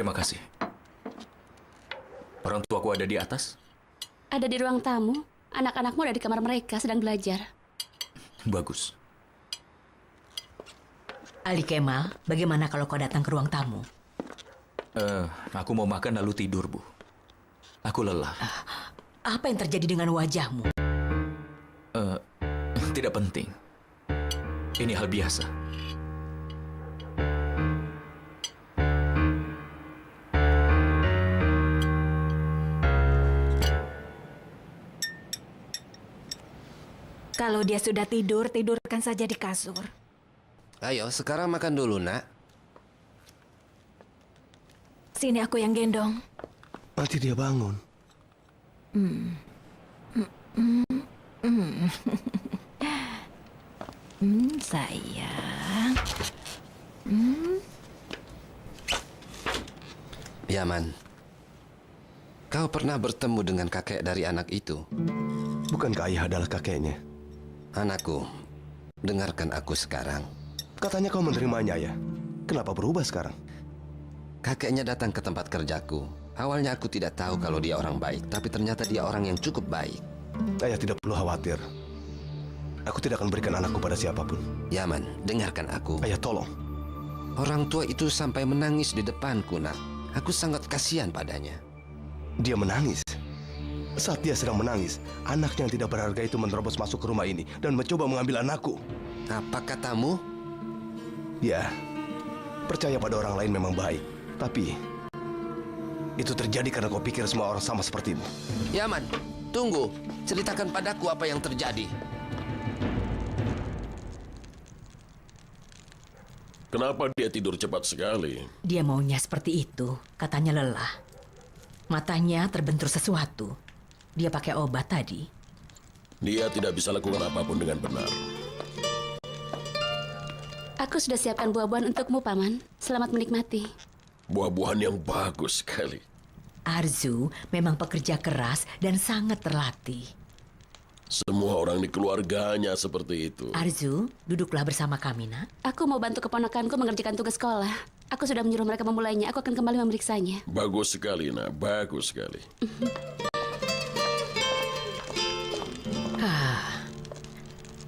Terima kasih. Orang tuaku ada di atas? Ada di ruang tamu. Anak-anakmu ada di kamar mereka sedang belajar. Bagus. Ali Kemal, bagaimana kalau kau datang ke ruang tamu? Aku mau makan lalu tidur, Bu. Aku lelah. Apa yang terjadi dengan wajahmu? Tidak penting. Ini hal biasa. Kalau dia sudah tidur, tidurkan saja di kasur. Ayo, sekarang makan dulu, nak. Sini aku yang gendong. Nanti dia bangun. Sayang. Yaman, kau pernah bertemu dengan kakek dari anak itu? Bukankah ayah adalah kakeknya? Anakku, dengarkan aku sekarang. Katanya kau menerimanya, ayah. Kenapa berubah sekarang? Kakeknya datang ke tempat kerjaku. Awalnya aku tidak tahu kalau dia orang baik, tapi ternyata dia orang yang cukup baik. Ayah tidak perlu khawatir. Aku tidak akan berikan anakku pada siapapun. Yaman, dengarkan aku. Ayah, tolong. Orang tua itu sampai menangis di depanku, nak. Aku sangat kasihan padanya. Dia menangis. Saat dia sedang menangis, anaknya yang tidak berharga itu menerobos masuk ke rumah ini dan mencoba mengambil anakku. Apa katamu? Ya, percaya pada orang lain memang baik. Tapi, itu terjadi karena kau pikir semua orang sama sepertimu. Yaman, tunggu. Ceritakan padaku apa yang terjadi. Kenapa dia tidur cepat sekali? Dia maunya seperti itu. Katanya lelah. Matanya terbentur sesuatu. Dia pakai obat tadi. Dia tidak bisa lakukan apapun dengan benar. Aku sudah siapkan buah-buahan untukmu, Paman. Selamat menikmati. Buah-buahan yang bagus sekali. Arzu memang pekerja keras dan sangat terlatih. Semua orang di keluarganya seperti itu. Arzu, duduklah bersama kami, nak. Aku mau bantu keponakanku mengerjakan tugas sekolah. Aku sudah menyuruh mereka memulainya. Aku akan kembali memeriksanya. Bagus sekali, nak. Bagus sekali.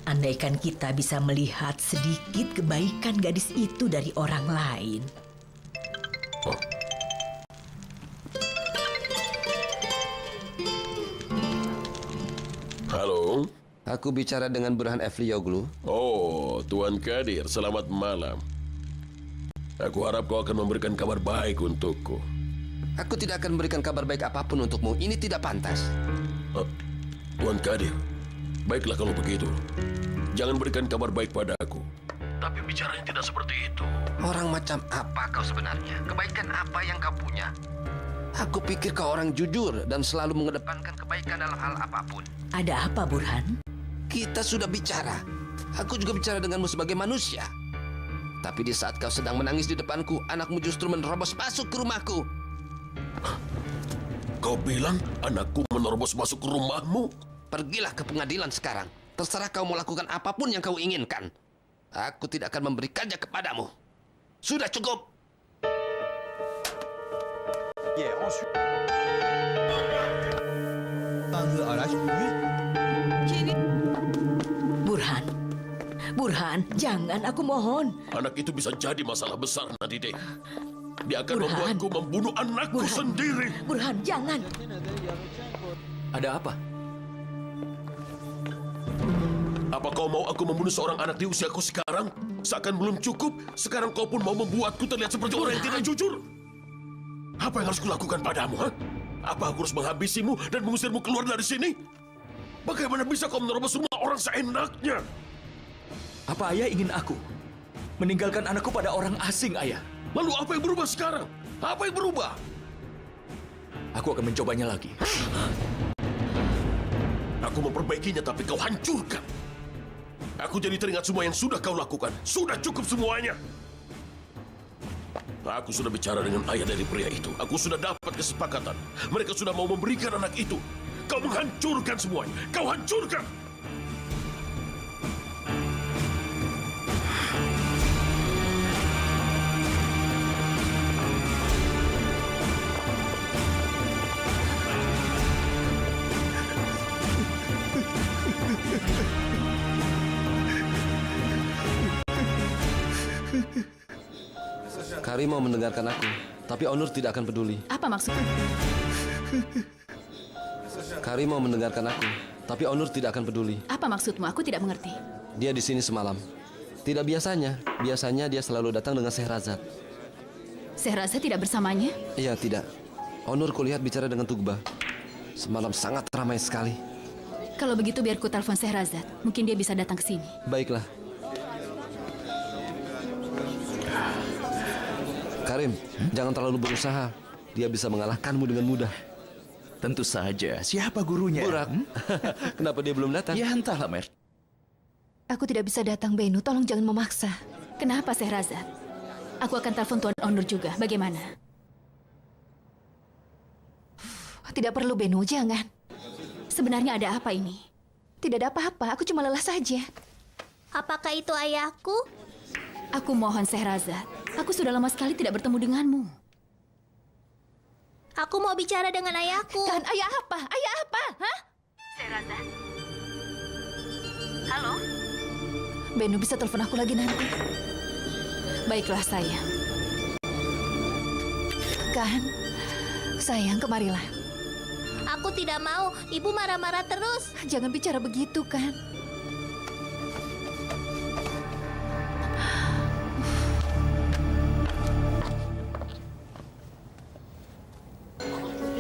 Andaikan kita bisa melihat sedikit kebaikan gadis itu dari orang lain. Oh. Halo? Aku bicara dengan Burhan Eflioglu. Oh, Tuan Kadir, selamat malam. Aku harap kau akan memberikan kabar baik untukku. Aku tidak akan memberikan kabar baik apapun untukmu. Ini tidak pantas. Tuan Kadir, baiklah kalau begitu. Jangan berikan kabar baik padaku. Tapi bicaranya tidak seperti itu. Orang macam apa kau sebenarnya? Kebaikan apa yang kau punya? Aku pikir kau orang jujur dan selalu mengedepankan kebaikan dalam hal apapun. Ada apa, Burhan? Kita sudah bicara. Aku juga bicara denganmu sebagai manusia. Tapi di saat kau sedang menangis di depanku, anakmu justru menerobos masuk ke rumahku. Kau bilang anakku menerobos masuk ke rumahmu? Pergilah ke pengadilan sekarang. Terserah kau mau lakukan apapun yang kau inginkan. Aku tidak akan memberikannya kepadamu. Sudah cukup. Burhan. Burhan, jangan, aku mohon. Anak itu bisa jadi masalah besar, Nadide. Dia akan Burhan. membuatku membunuh anakku Burhan. sendiri. Burhan, jangan. Ada apa? Apa kau mau aku membunuh seorang anak di usiaku sekarang? Seakan belum cukup, sekarang kau pun mau membuatku terlihat seperti orang yang tidak jujur. Apa yang harus kulakukan padamu, ha? Apa aku harus menghabisimu dan mengusirmu keluar dari sini? Bagaimana bisa kau menerobos semua orang seenaknya? Apa ayah ingin aku meninggalkan anakku pada orang asing, ayah? Lalu apa yang berubah sekarang? Apa yang berubah? Aku akan mencobanya lagi. Aku memperbaikinya, tapi kau hancurkan. Aku jadi teringat semua yang sudah kau lakukan. Sudah cukup semuanya. Aku sudah bicara dengan ayah dari pria itu. Aku sudah dapat kesepakatan. Mereka sudah mau memberikan anak itu. Kau menghancurkan semuanya. Kau hancurkan. Kari mau mendengarkan aku, tapi Onur tidak akan peduli. Apa maksudmu? Kari mau mendengarkan aku, tapi Onur tidak akan peduli. Apa maksudmu? Aku tidak mengerti. Dia di sini semalam. Tidak biasanya. Biasanya dia selalu datang dengan Sehrazad. Sehrazad tidak bersamanya? Iya, tidak. Onur kulihat bicara dengan Tugba. Semalam sangat ramai sekali. Kalau begitu biar ku telepon Sehrazad. Mungkin dia bisa datang ke sini. Baiklah. Karim, jangan terlalu berusaha. Dia bisa mengalahkanmu dengan mudah. Tentu saja. Siapa gurunya? Burak. Kenapa dia belum datang? Ya entahlah, Mer. Aku tidak bisa datang, Benu. Tolong jangan memaksa. Kenapa Sehrazad? Aku akan telepon Tuan Onur juga. Bagaimana? Tidak perlu, Benu. Jangan. Sebenarnya ada apa ini? Tidak ada apa-apa. Aku cuma lelah saja. Apakah itu ayahku? Aku mohon Sehrazad. Aku sudah lama sekali tidak bertemu denganmu. Aku mau bicara dengan ayahku. Kan ayah apa? Ayah apa? Hah? Sehrazad. Halo? Benu bisa telepon aku lagi nanti. Baiklah sayang. Kan? Sayang, kemarilah. Aku tidak mau. Ibu marah-marah terus. Jangan bicara begitu, kan?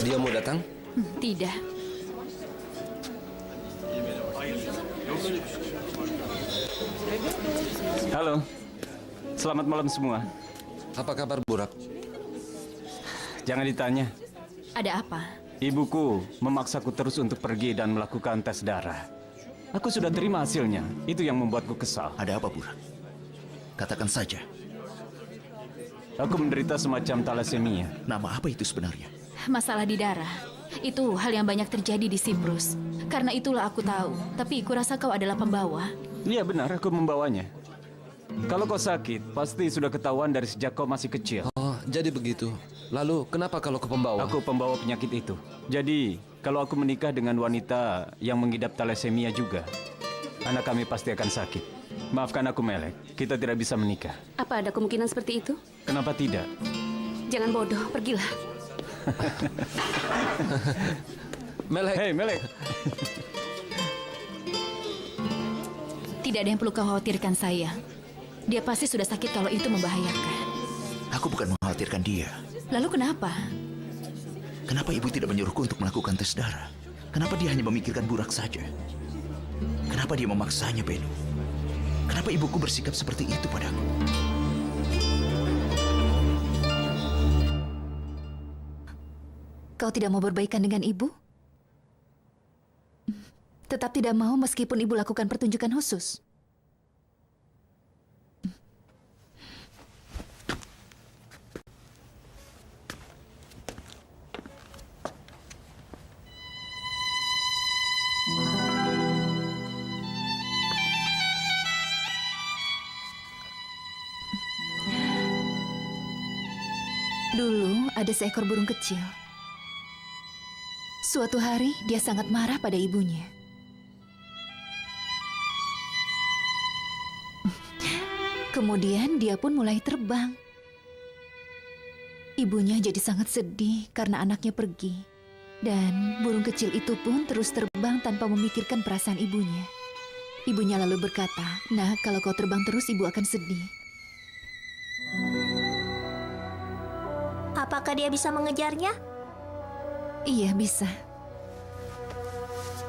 Dia mau datang? Tidak. Halo, selamat malam semua. Apa kabar, Burak? Jangan ditanya. Ada apa? Ibuku memaksaku terus untuk pergi dan melakukan tes darah. Aku sudah terima hasilnya. Itu yang membuatku kesal. Ada apa, Burak? Katakan saja. Aku menderita semacam talasemia. Nama apa itu sebenarnya? Masalah di darah. Itu hal yang banyak terjadi di Siprus. Karena itulah aku tahu. Tapi kurasa kau adalah pembawa. Iya benar, aku membawanya. Kalau kau sakit, pasti sudah ketahuan dari sejak kau masih kecil. Oh, jadi begitu. Lalu, kenapa kalau ke pembawa? Aku pembawa penyakit itu. Jadi, kalau aku menikah dengan wanita yang mengidap talasemia juga, anak kami pasti akan sakit. Maafkan aku, Melek. Kita tidak bisa menikah. Apa ada kemungkinan seperti itu? Kenapa tidak? Jangan bodoh, pergilah. Melek. Hei, Melek. Tidak ada yang perlu kau khawatirkan, sayang. Dia pasti sudah sakit kalau itu membahayakan. Aku bukan mengkhawatirkan dia. Lalu kenapa? Kenapa ibu tidak menyuruhku untuk melakukan tes darah? Kenapa dia hanya memikirkan Burak saja? Kenapa dia memaksanya, Benu? Kenapa ibuku bersikap seperti itu padaku? Kau tidak mau berbaikan dengan ibu? Tetap tidak mau meskipun ibu lakukan pertunjukan khusus. Dulu ada seekor burung kecil. Suatu hari dia sangat marah pada ibunya. Kemudian dia pun mulai terbang. Ibunya jadi sangat sedih karena anaknya pergi. Dan burung kecil itu pun terus terbang tanpa memikirkan perasaan ibunya. Ibunya lalu berkata, "Nak, kalau kau terbang terus ibu akan sedih." Apakah dia bisa mengejarnya? Iya, bisa.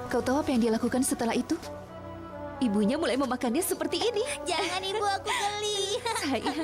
Kau tahu apa yang dia lakukan setelah itu? Ibunya mulai memakannya seperti ini. Jangan ibu, aku geli. Sayang.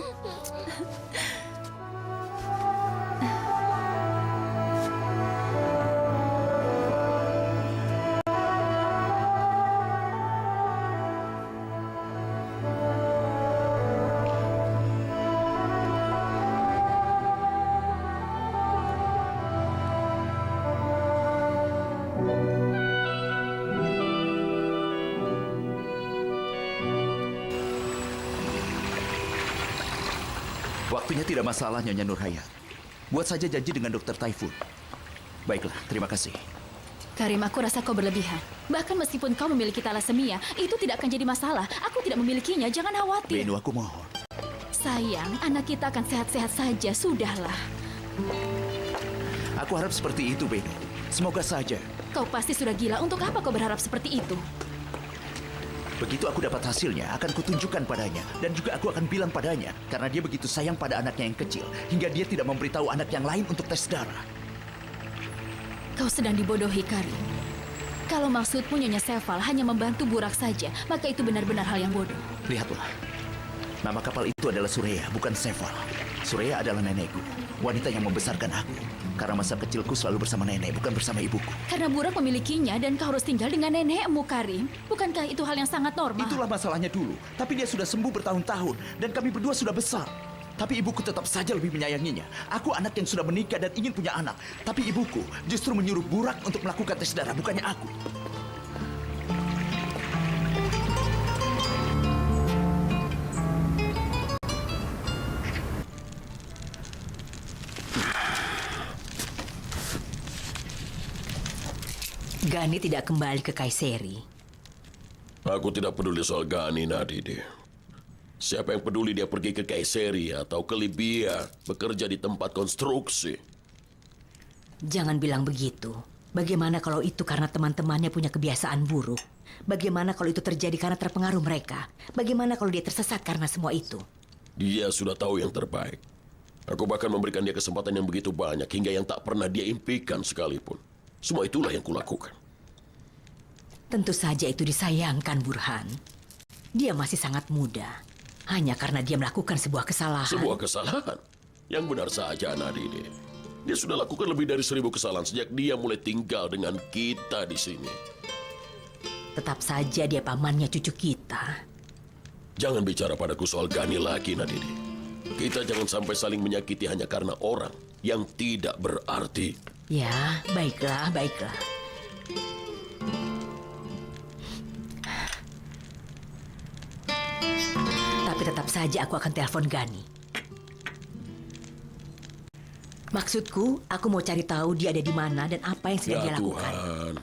Waktunya tidak masalah, Nyonya Nurhayat. Buat saja janji dengan Dr. Taifun. Baiklah, terima kasih. Karim, aku rasa kau berlebihan. Bahkan meskipun kau memiliki talasemia, itu tidak akan jadi masalah. Aku tidak memilikinya, jangan khawatir. Benu, aku mohon. Sayang, anak kita akan sehat-sehat saja. Sudahlah. Aku harap seperti itu, Beno. Semoga saja. Kau pasti sudah gila. Untuk apa kau berharap seperti itu? Begitu aku dapat hasilnya, akan kutunjukkan padanya. Dan juga aku akan bilang padanya, karena dia begitu sayang pada anaknya yang kecil, hingga dia tidak memberitahu anak yang lain untuk tes darah. Kau sedang dibodohi, Karim. Kalau maksudmu Nyonya Seval hanya membantu Burak saja, maka itu benar-benar hal yang bodoh. Lihatlah. Nama kapal itu adalah Sureya, bukan Seval. Sureya adalah nenekku, wanita yang membesarkan aku. Karena masa kecilku selalu bersama nenek, bukan bersama ibuku. Karena Burak memilikinya dan kau harus tinggal dengan nenekmu, Karim. Bukankah itu hal yang sangat normal? Itulah masalahnya dulu. Tapi dia sudah sembuh bertahun-tahun, dan kami berdua sudah besar. Tapi ibuku tetap saja lebih menyayanginya. Aku anak yang sudah menikah dan ingin punya anak. Tapi ibuku justru menyuruh Burak untuk melakukan tes darah, bukannya aku. Gani tidak kembali ke Kayseri. Aku tidak peduli soal Gani, Nadide. Siapa yang peduli dia pergi ke Kayseri atau ke Libya, bekerja di tempat konstruksi? Jangan bilang begitu. Bagaimana kalau itu karena teman-temannya punya kebiasaan buruk? Bagaimana kalau itu terjadi karena terpengaruh mereka? Bagaimana kalau dia tersesat karena semua itu? Dia sudah tahu yang terbaik. Aku bahkan memberikan dia kesempatan yang begitu banyak hingga yang tak pernah dia impikan sekalipun. Semua itulah yang kulakukan. Tentu saja itu disayangkan, Burhan. Dia masih sangat muda. Hanya karena dia melakukan sebuah kesalahan. Sebuah kesalahan? Yang benar saja, Nadine. Dia sudah lakukan lebih dari 1000 kesalahan sejak dia mulai tinggal dengan kita di sini. Tetap saja dia pamannya cucu kita. Jangan bicara padaku soal Gani lagi, Nadine. Kita jangan sampai saling menyakiti hanya karena orang yang tidak berarti. Ya, baiklah, baiklah. Tapi tetap saja aku akan telepon Gani. Maksudku, aku mau cari tahu dia ada di mana dan apa yang sedang dia lakukan. Tuhan,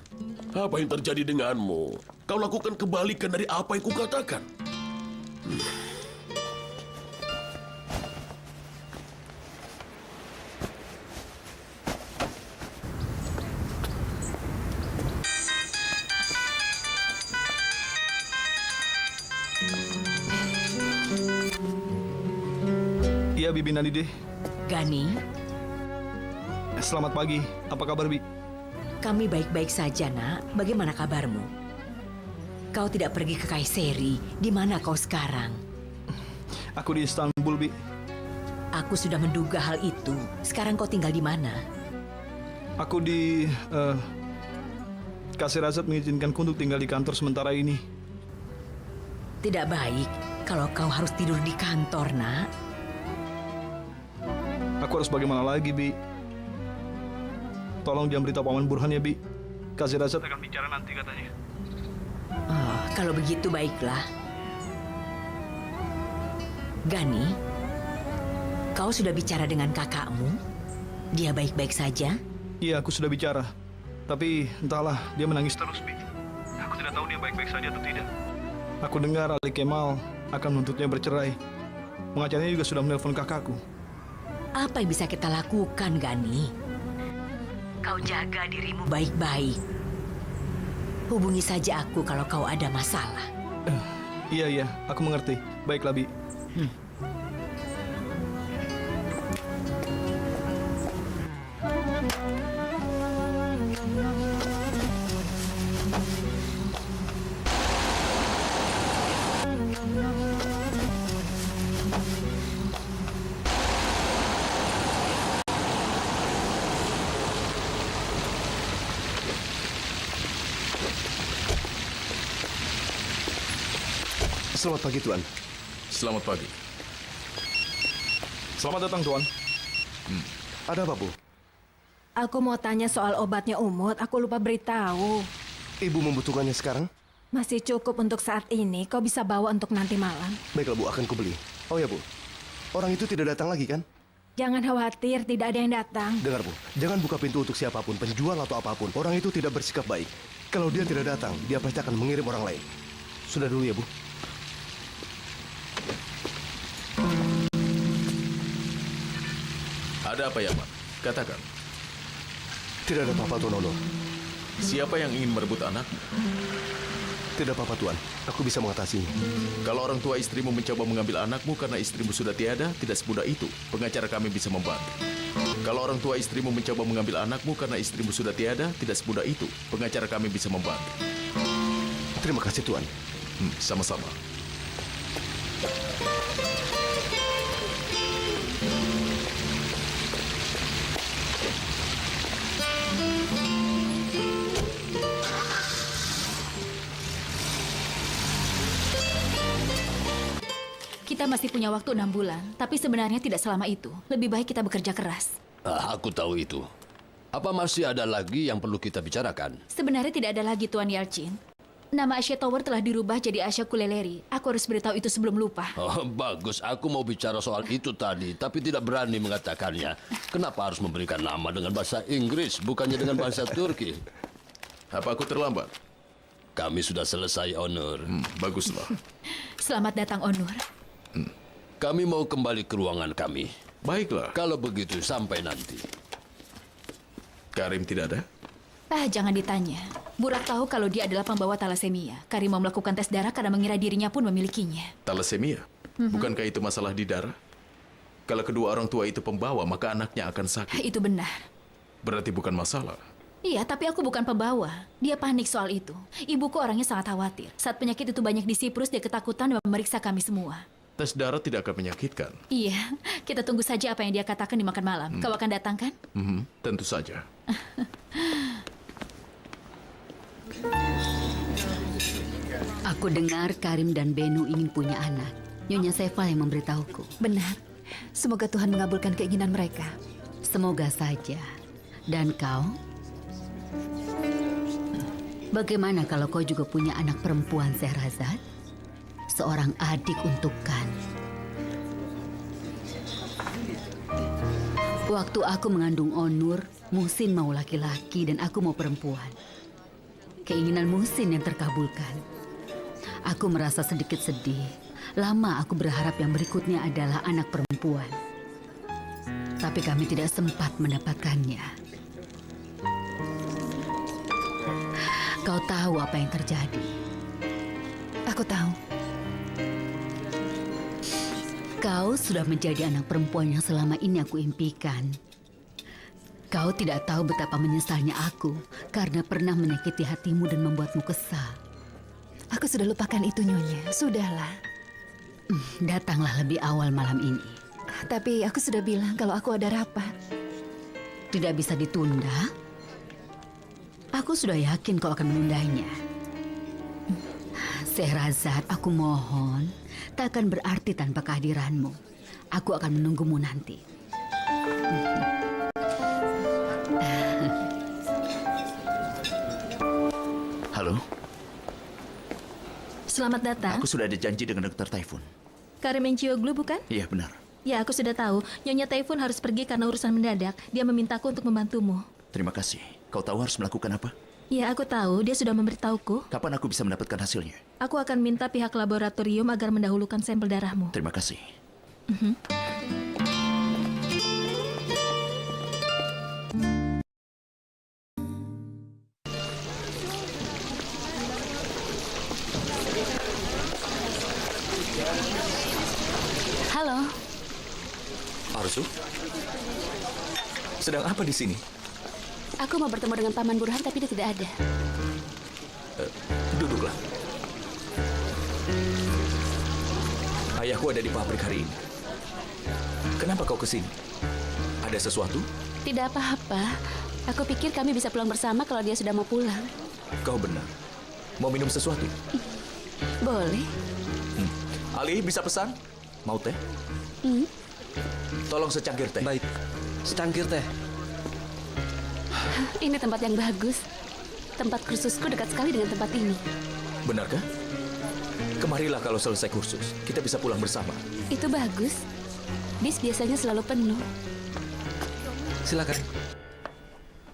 apa yang terjadi denganmu? Kau lakukan kebalikan dari apa yang kukatakan. Iya, Bibi Nadide. Gani, Selamat pagi. Apa kabar, Bi? kami baik-baik saja, Nak. Bagaimana kabarmu? Kau tidak pergi ke Kayseri. Di mana kau sekarang? Aku di Istanbul, Bi. Aku sudah menduga hal itu. Sekarang kau tinggal di mana? Aku di... Kasir Azad mengizinkanku untuk tinggal di kantor sementara ini. Tidak baik kalau kau harus tidur di kantor, Nak. Aku harus bagaimana lagi, Bi? Tolong jangan beritahu Paman Burhan ya, Bi. Kasir Azad akan bicara nanti katanya. Oh, kalau begitu baiklah. Gani, kau sudah bicara dengan kakakmu? Dia baik-baik saja? Iya, aku sudah bicara. Tapi entahlah, dia menangis terus, Bi. Aku tidak tahu dia baik-baik saja atau tidak. Aku dengar Ali Kemal akan menuntutnya bercerai. Pengacaranya juga sudah menelpon kakakku. Apa yang bisa kita lakukan, Gani? Kau jaga dirimu baik-baik. Hubungi saja aku kalau kau ada masalah. Iya, aku mengerti. Baiklah, Bi. Selamat pagi, Tuan. Selamat pagi. Selamat datang, Tuan. Ada apa, Bu? Aku mau tanya soal obatnya Umut. Aku lupa beritahu. Ibu membutuhkannya sekarang? Masih cukup untuk saat ini. Kau bisa bawa untuk nanti malam. Baiklah, Bu. Akan kubeli. Oh ya, Bu. Orang itu tidak datang lagi, kan? Jangan khawatir, tidak ada yang datang. Dengar, Bu. Jangan buka pintu untuk siapapun, penjual atau apapun. Orang itu tidak bersikap baik. Kalau dia tidak datang, dia pasti akan mengirim orang lain. Sudah dulu ya, Bu. Ada apa, Yaman? Katakan. Tidak ada apa-apa, Tuan Honor. Siapa yang ingin merebut anak? Tidak apa-apa, Tuan. Aku bisa mengatasinya. Kalau orang tua istrimu mencoba mengambil anakmu karena istrimu sudah tiada, tidak semudah itu. Pengacara kami bisa membantu. Kalau orang tua istrimu mencoba mengambil anakmu karena istrimu sudah tiada, tidak semudah itu. Pengacara kami bisa membantu. Terima kasih, Tuan. Sama-sama. Kita masih punya waktu 6 bulan, tapi sebenarnya tidak selama itu. Lebih baik kita bekerja keras. Aku tahu itu. Apa masih ada lagi yang perlu kita bicarakan? Sebenarnya tidak ada lagi, Tuan Yalchin. Nama Asia Tower telah dirubah jadi Asia Kuleleri. Aku harus beritahu itu sebelum lupa. Oh, bagus. Aku mau bicara soal itu tadi, tapi tidak berani mengatakannya. Kenapa harus memberikan nama dengan bahasa Inggris, bukannya dengan bahasa Turki? Apa aku terlambat? Kami sudah selesai, Onur. Baguslah. Selamat datang, Onur. Kami mau kembali ke ruangan kami. Baiklah. Kalau begitu, sampai nanti. Karim tidak ada? Jangan ditanya. Burak tahu kalau dia adalah pembawa talasemia. Karim mau melakukan tes darah karena mengira dirinya pun memilikinya. Talasemia? Bukankah itu masalah di darah? Kalau kedua orang tua itu pembawa, maka anaknya akan sakit. Itu benar. Berarti bukan masalah. Iya, tapi aku bukan pembawa. Dia panik soal itu. Ibuku orangnya sangat khawatir. Saat penyakit itu banyak di Siprus, dia ketakutan dan memeriksa kami semua. Tes darah tidak akan menyakitkan. Iya, kita tunggu saja apa yang dia katakan di makan malam. Kau akan datang kan? Tentu saja. Aku dengar Karim dan Benu ingin punya anak. Nyonya Seval yang memberitahuku. Benar. Semoga Tuhan mengabulkan keinginan mereka. Semoga saja. Dan kau? Bagaimana kalau kau juga punya anak perempuan, Sehrazad? Seorang adik untuk Khan. Waktu aku mengandung Onur, Muhsin mau laki-laki dan aku mau perempuan. Keinginan Muhsin yang terkabulkan. Aku merasa sedikit sedih. Lama aku berharap yang berikutnya adalah anak perempuan. Tapi kami tidak sempat mendapatkannya. Kau tahu apa yang terjadi? Aku tahu. Kau sudah menjadi anak perempuan yang selama ini aku impikan. Kau tidak tahu betapa menyesalnya aku karena pernah menyakiti hatimu dan membuatmu kesal. Aku sudah lupakan itu, Nyonya. Sudahlah. Datanglah lebih awal malam ini. Tapi aku sudah bilang kalau aku ada rapat. Tidak bisa ditunda? Aku sudah yakin kau akan menundanya. Sehrazad, aku mohon, tak akan berarti tanpa kehadiranmu. Aku akan menunggumu nanti. Halo? Selamat datang. Aku sudah ada janji dengan Dr. Taifun. Karim Encioglu, bukan? Iya, benar. Ya, aku sudah tahu. Nyonya Taifun harus pergi karena urusan mendadak. Dia memintaku untuk membantumu. Terima kasih. Kau tahu harus melakukan apa? Ya, aku tahu. Dia sudah memberitahuku. Kapan aku bisa mendapatkan hasilnya? Aku akan minta pihak laboratorium agar mendahulukan sampel darahmu. Terima kasih. Halo. Arzu? Sedang apa di sini? Aku mau bertemu dengan Paman Burhan, tapi dia tidak ada. Duduklah. Ayahku ada di pabrik hari ini. Kenapa kau kesini? Ada sesuatu? Tidak apa-apa. Aku pikir kami bisa pulang bersama kalau dia sudah mau pulang. Kau benar. Mau minum sesuatu? Boleh. Ali, bisa pesan? Mau teh? Tolong secangkir teh. Baik, secangkir teh. Ini tempat yang bagus. Tempat kursusku dekat sekali dengan tempat ini. Benarkah? Kemarilah kalau selesai kursus. Kita bisa pulang bersama. Itu bagus. Bis biasanya selalu penuh. Silakan.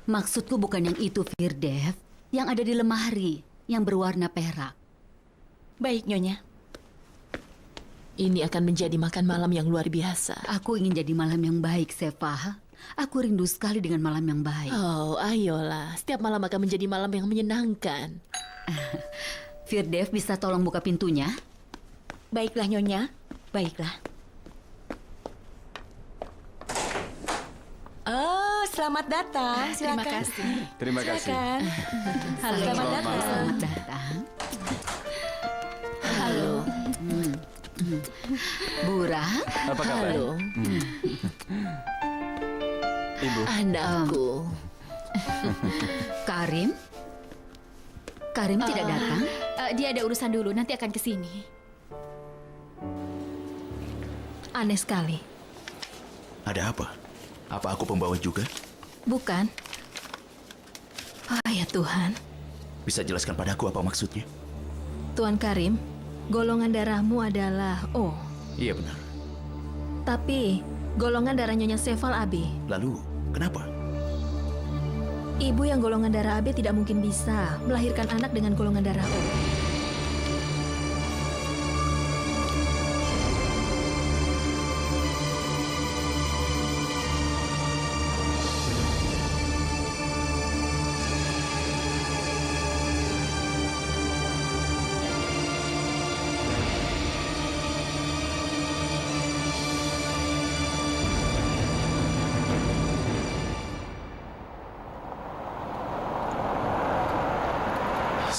Maksudku bukan yang itu, Firdev. Yang ada di lemari, yang berwarna perak. Baik, Nyonya. Ini akan menjadi makan malam yang luar biasa. Aku ingin jadi malam yang baik, Sepah. Aku rindu sekali dengan malam yang baik. Oh, ayolah. Setiap malam akan menjadi malam yang menyenangkan. Firdev bisa tolong buka pintunya? Baiklah, Nyonya. Baiklah. Oh, selamat datang. Silakan. Terima kasih. Terima kasih. Silakan. Halo. Selamat datang. Selamat datang. Halo. Burak. Apa kabar? Halo. Ibu. Anakku. Karim? Karim tidak datang? Dia ada urusan dulu, nanti akan ke sini. Aneh sekali. Ada apa? Apa aku pembawa juga? Bukan. Oh ya Tuhan. Bisa jelaskan padaku apa maksudnya? Tuan Karim, golongan darahmu adalah O. Iya benar. Tapi golongan darah Nyonya Seval AB. Lalu, kenapa? Ibu yang golongan darah AB tidak mungkin bisa melahirkan anak dengan golongan darah O.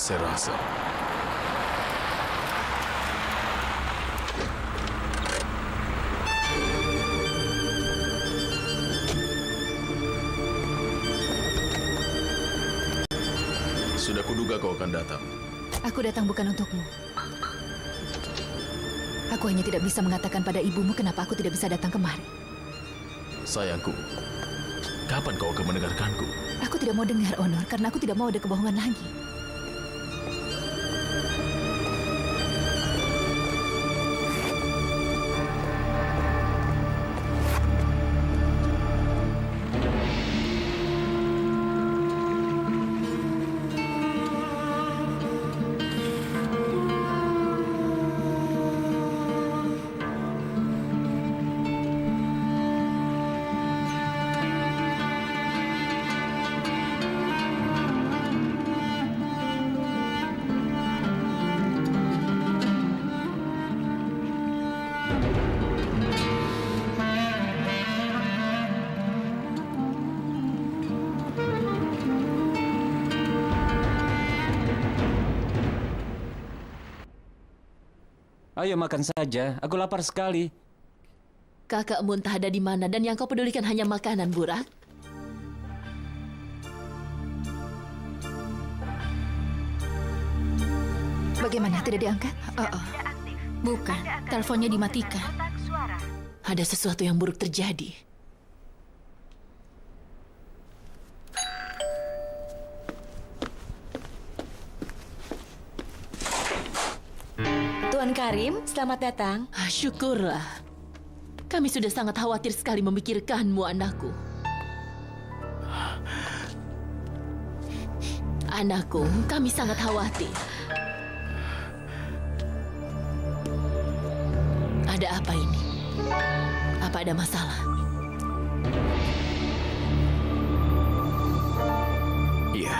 Saya rasa sudah kuduga kau akan datang. Aku datang bukan untukmu. Aku hanya tidak bisa mengatakan pada ibumu kenapa aku tidak bisa datang kemari. Sayangku, kapan kau akan mendengarkanku? Aku tidak mau dengar, Onur, karena aku tidak mau ada kebohongan lagi. Ayo makan saja, aku lapar sekali. Kakakmu entah ada di mana dan yang kau pedulikan hanya makanan, Burak. Bagaimana? Tidak diangkat? Bukan, teleponnya dimatikan. Ada sesuatu yang buruk terjadi. Tuan Karim, selamat datang. Syukurlah. Kami sudah sangat khawatir sekali memikirkanmu, anakku. Anakku, kami sangat khawatir. Ada apa ini? Apa ada masalah? Iya.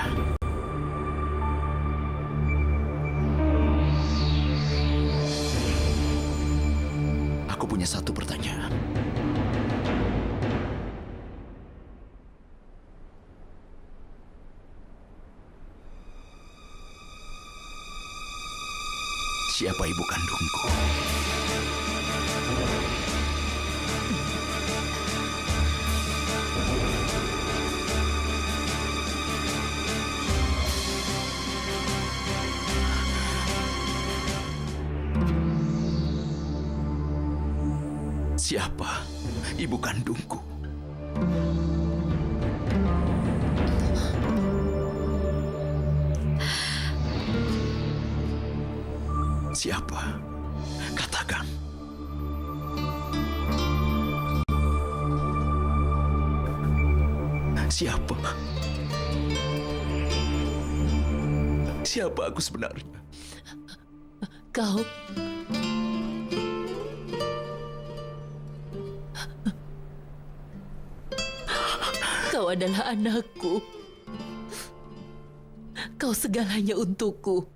Aku punya satu pertanyaan. Siapa ibu kandungku? Siapa ibu kandungku? Siapa? Katakan. Siapa? Siapa aku sebenarnya? Kau... Kau adalah anakku. Kau segalanya untukku.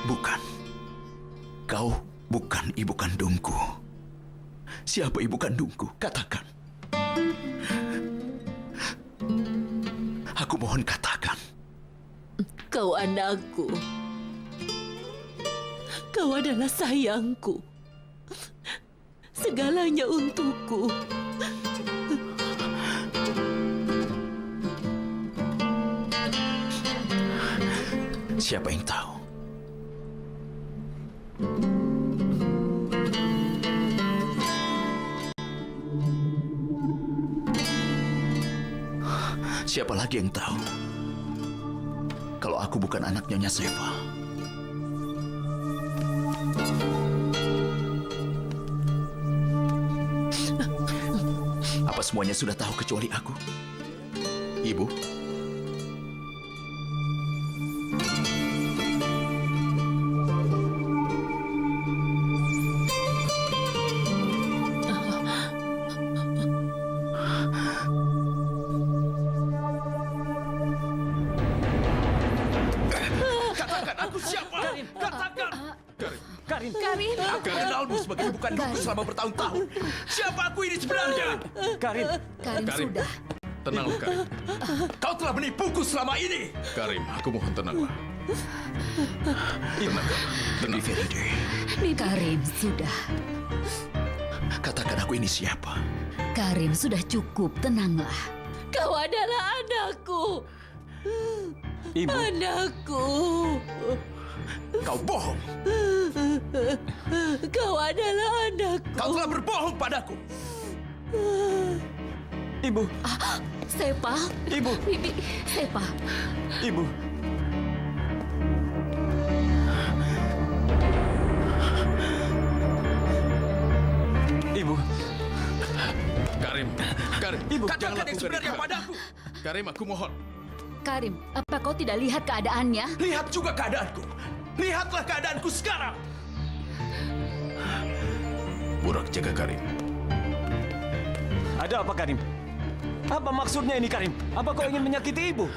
Bukan. Kau bukan ibu kandungku. Siapa ibu kandungku? Katakan. Aku mohon katakan. Kau anakku. Kau adalah sayangku. Segalanya untukku. Siapa yang tahu? Siapa lagi yang tahu? Kalau aku bukan anak Nyonya Seva. Apa semuanya sudah tahu kecuali aku? Ibu, Katakan aku siapa? Katakan. Karim. Aku kenalmu sebagai ibu kandungku selama bertahun-tahun. Siapa aku ini sebenarnya? Karim sudah. tenanglah Karim. Kau telah menipuku selama ini. Karim, aku mohon tenanglah. Bibi Feride. Karim, sudah. Katakan aku ini siapa? Karim, sudah cukup, tenanglah. Kau adalah anakku. Ibu. Anakku. Kau bohong. Kau adalah anakku. Kau telah berbohong padaku. Ibu. Sepa. Ibu. Bibi. Sepa. Ibu. Ibu. Karim. Ibu, Jangan katakan yang lakukan sebenarnya itu. padaku. Karim, aku mohon. Karim, apa kau tidak lihat keadaannya? Lihat juga keadaanku. Lihatlah keadaanku sekarang. Burak, jaga Karim. Ada apa, Karim? Apa maksudnya ini, Karim? Apa kau ingin menyakiti ibu?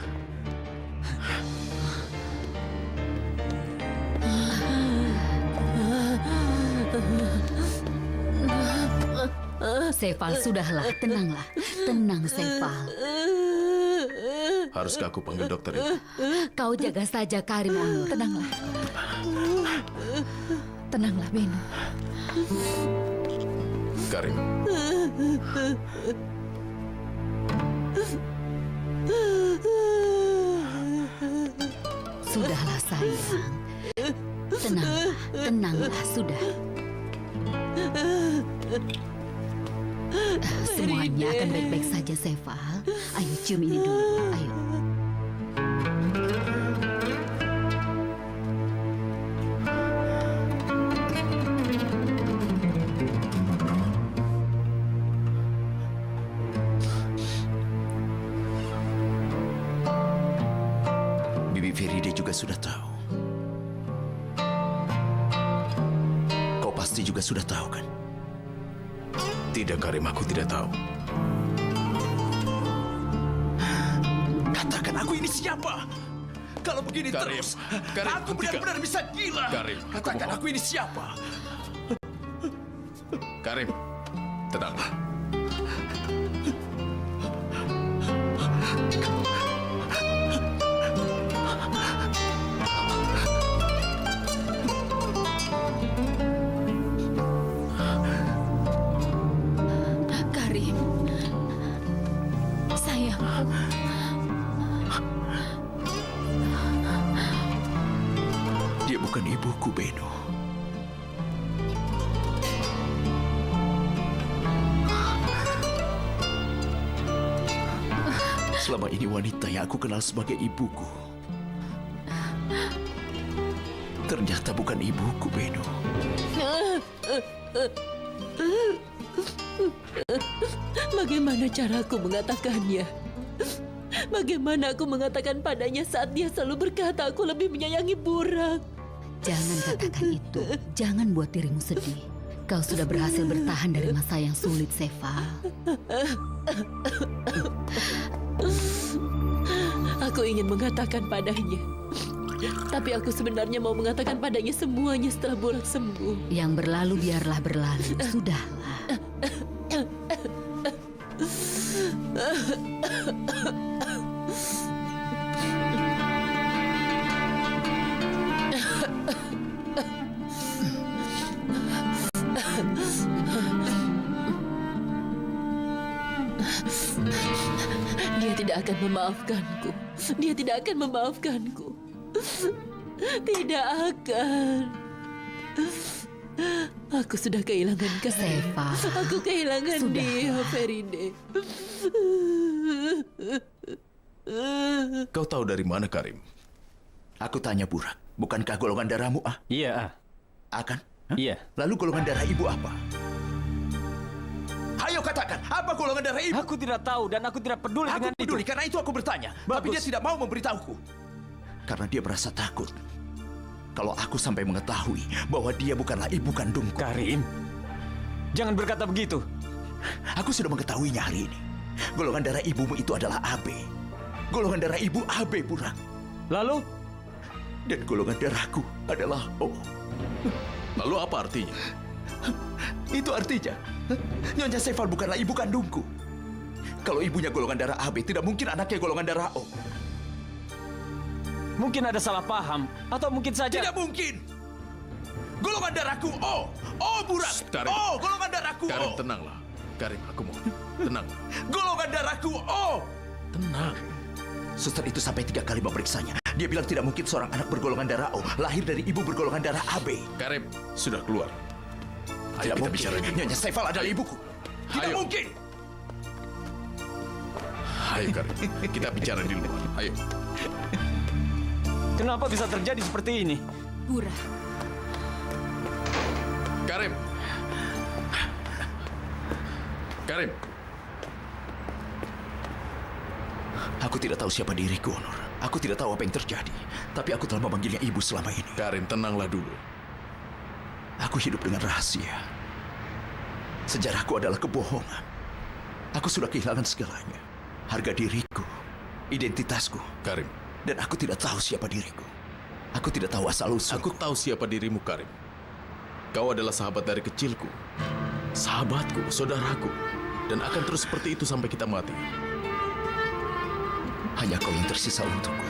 Seval, sudahlah, tenanglah. Tenang, Seval. Haruskah aku panggil dokter itu? Kau jaga saja Karim, Onur. Tenanglah. Tenanglah, Beno. Karim. Sudahlah, sayang. Tenanglah, sudah. Semuanya akan baik-baik saja, Seval. Ayo cium ini dulu, ayo. Bibi Feride juga sudah tahu. Kau pasti juga sudah tahu, kan? Tidak, Karim, aku tidak tahu. Katakan aku ini siapa? Kalau begini Karim, terus, Karim, aku hentikan. benar-benar bisa gila. Karim, katakan aku ini siapa? Karim, tenanglah. Karim. Sayangku. Dia bukan ibuku, Beno. Selama ini wanita yang aku kenal sebagai ibuku ternyata bukan ibuku, Beno. Bagaimana caraku mengatakannya? Bagaimana aku mengatakan padanya saat dia selalu berkata aku lebih menyayangi Burak? Jangan katakan itu. Jangan buat dirimu sedih. Kau sudah berhasil bertahan dari masa yang sulit, Seval. Aku ingin mengatakan padanya. Tapi aku sebenarnya mau mengatakan padanya semuanya setelah Burak sembuh. Yang berlalu biarlah berlalu. Sudahlah. Dia tidak akan memaafkanku. Dia tidak akan memaafkanku. Tidak akan. Aku sudah kehilangan Karim. Aku kehilangan dia, Feride. Kau tahu dari mana, Karim? Aku tanya Burak, bukankah golongan darahmu A? Iya, A. A kan? Iya. Lalu golongan darah ibu apa? Ayo katakan, apa golongan darah ibu? Aku tidak tahu dan aku tidak peduli dengan itu. Aku peduli, karena itu aku bertanya. Tapi dia tidak mau memberitahuku. Karena dia merasa takut. Kalau aku sampai mengetahui bahwa dia bukanlah ibu kandungku. Karim, jangan berkata begitu. Aku sudah mengetahuinya hari ini. Golongan darah ibumu itu adalah AB. Golongan darah ibu AB, Burak. Lalu? Dan golongan darahku adalah O. Lalu apa artinya? Itu artinya, Nyonya Seval bukanlah ibu kandungku. Kalau ibunya golongan darah AB, tidak mungkin anaknya golongan darah O. Mungkin ada salah paham, atau mungkin saja... Tidak mungkin! Golongan darahku O! O, Burak! Karim. O, golongan darahku Karim, O! tenanglah. Karim, aku mau. Tenang. Golongan darahku O! Tenang. Suster itu sampai 3 kali memeriksanya. Dia bilang tidak mungkin seorang anak bergolongan darah O lahir dari ibu bergolongan darah AB. Karim, sudah keluar. Ayo Tidak kita mungkin. bicara dulu. Nyonya Seval adalah ibuku. Tidak Ayo. mungkin! Ayo, Karim. Kita bicara di luar. Ayo. Kenapa bisa terjadi seperti ini? Burak. Karim. Karim. Aku tidak tahu siapa diriku, Honor. Aku tidak tahu apa yang terjadi. Tapi aku telah memanggilnya ibu selama ini. Karim, tenanglah dulu. Aku hidup dengan rahasia. Sejarahku adalah kebohongan. Aku sudah kehilangan segalanya. Harga diriku, identitasku. Karim. Dan aku tidak tahu siapa diriku. Aku tidak tahu asal-usul. Aku tahu siapa dirimu, Karim. Kau adalah sahabat dari kecilku. Sahabatku, saudaraku. Dan akan terus seperti itu sampai kita mati. Hanya kau yang tersisa untukku.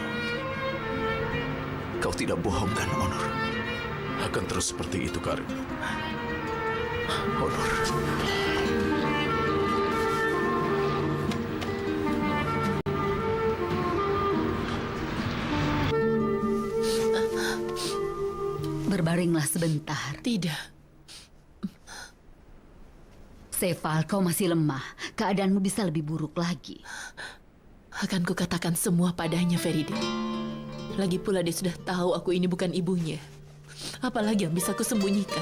Kau tidak bohong kan, Honor? Akan terus seperti itu, Karim. Honor. Berbaringlah sebentar. Tidak. Seval, kau masih lemah. Keadaanmu bisa lebih buruk lagi. Akan kukatakan semua padanya, Feride. Lagi pula dia sudah tahu aku ini bukan ibunya. Apalagi yang bisa kusembunyikan?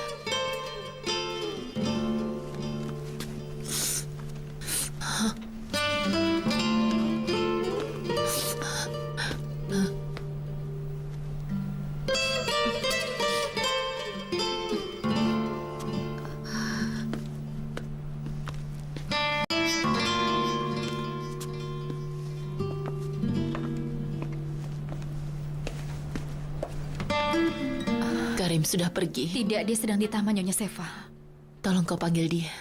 Karim sudah pergi. Tidak, dia sedang di taman, Nyonya Seval. Tolong kau panggil dia.